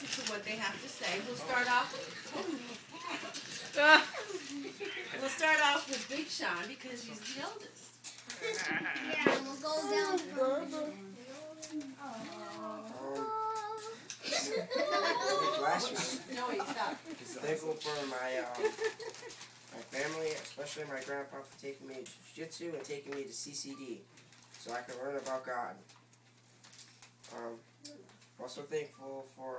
listen to what they have to say. We'll start off. We'll start off with Big Sean because he's the eldest. Yeah, we'll go down from. No, wait, stop. Thankful for my family, especially my grandpa, for taking me to jiu-jitsu and taking me to CCD so I can learn about God. Also thankful for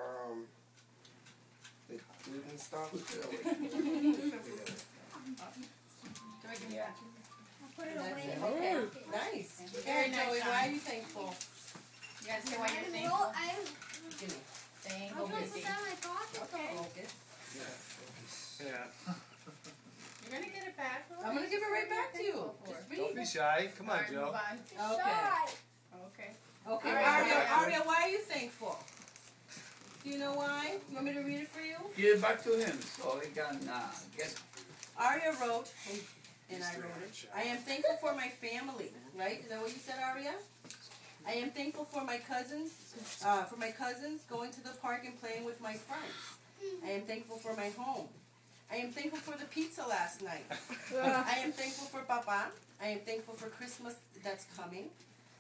the food and stuff. Yeah. I'll put it away. Okay, nice. Very nice. Joey, why are you thankful? You gotta say why you're thankful. Give me. Thankful. I'm gonna put that in my pocket. Okay. Focus. Yeah. You're gonna get it back. I'm gonna give it right back to you. Just Don't be read. shy. Come on, Joe. Okay. Okay. Okay, All right. Aria, why are you thankful? Do you know why? You want me to read it for you? Give it back to him so he can get it. Aria wrote, and I wrote it, I am thankful for my family, right? Is that what you said, Aria? I am thankful for my cousins, going to the park and playing with my friends. I am thankful for my home. I am thankful for the pizza last night. I am thankful for Papa. I am thankful for Christmas that's coming.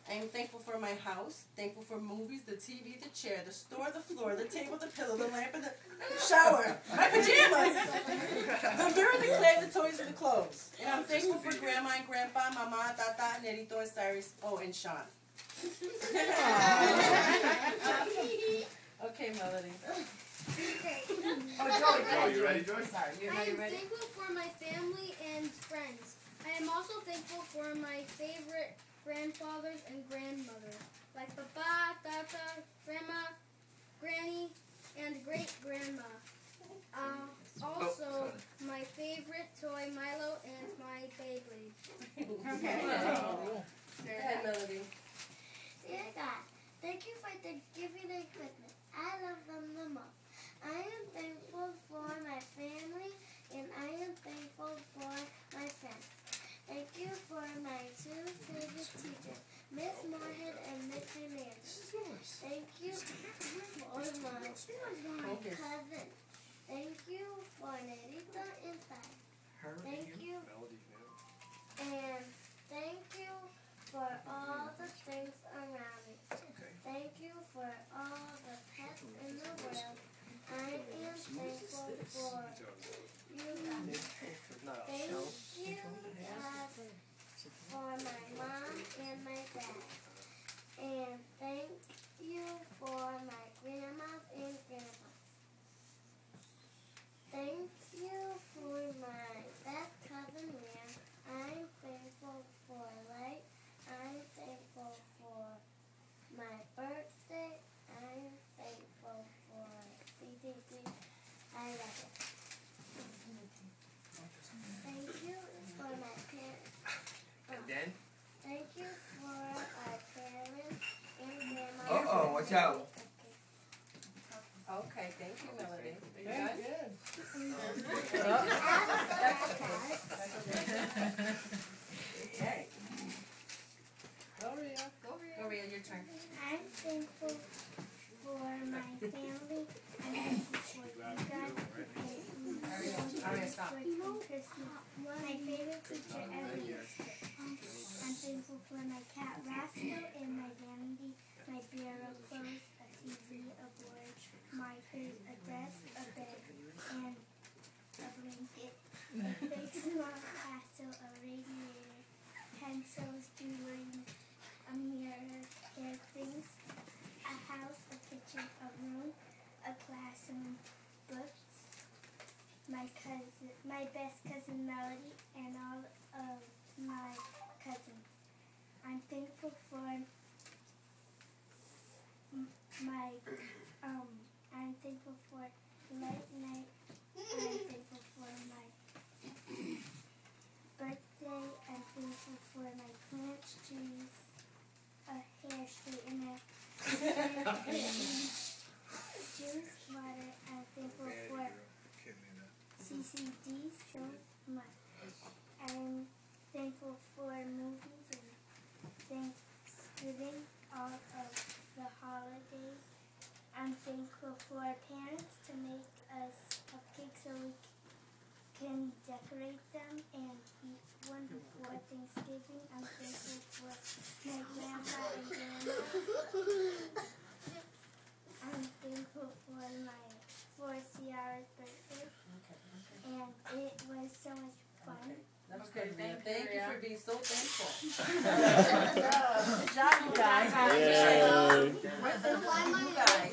I am thankful for my house, thankful for movies, the TV, the chair, the store, the floor, the table, the pillow, the lamp, and the shower, my pajamas, the mirror, the clay, the toys, and the clothes. And I'm thankful for Grandma and Grandpa, Mama, Tata, Nerito, and Cyrus, and Sean. Okay, Melody. Oh, you ready, Joy? Sorry, I am thankful for my family and friends. I am also thankful for my favorite grandfathers and grandmothers, like Papa, Tata, Grandma, Granny, and great-grandma. Also, my favorite toy, Milo, and my Beyblade. Okay. Go ahead, Melody. Dear God, thank you for Thanksgiving and Christmas. I love them the most. I am thankful for my family, and I am thankful for my friends. Thank you for my two favorite teachers, Miss Moorhead and Miss Hernandez. Thank you for my cousin. Thank you for Nerita and Sai. Thank you. And thank you for all the things around me. Thank you for all the pets in the world. I am thankful for you guys. Thank you for my mom and my dad. And thank you for my grandmas and grandpa. Thank you for my best cousin Ram. I'm thankful for light. I'm thankful for my birthday. I'm thankful for CCC. I love it. Thank you for my parents. And then? Thank you for our parents and grandma. Uh-oh, watch out. Okay, thank you, Melody. Are you good? Okay. Gloria, your turn. I'm thankful for my family. I'm thankful for you guys. Aria, stop. Christmas. My favorite teacher ever. I'm thankful for my cat Rascal and my vanity, my bureau clothes, a TV, a board, my purse, a desk, a bed, and a blanket, a fake small castle, a radiator, pencils, jewelry, a mirror, hair things, a house, a kitchen, a room, a classroom, books, my best cousin Melody, and all of my cousins. I'm thankful for I'm thankful for light night. I'm thankful for my birthday. I'm thankful for my plants, trees, a hair straightener, juice, water. I'm thankful for CCD so much. I'm thankful for movies and Thanksgiving, all of the holidays. I'm thankful for our parents to make us cupcakes so we can decorate them and eat one before Thanksgiving. I'm thankful for my grandpa and grandma. I'm thankful for Ciara's birthday, and it was so much fun. That's Okay, good, Mia. thank Thank you, you Ria. for being so thankful. Good job, you guys. Yay. We're thankful for you guys.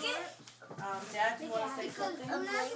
Dad, do you want to say something? I'm not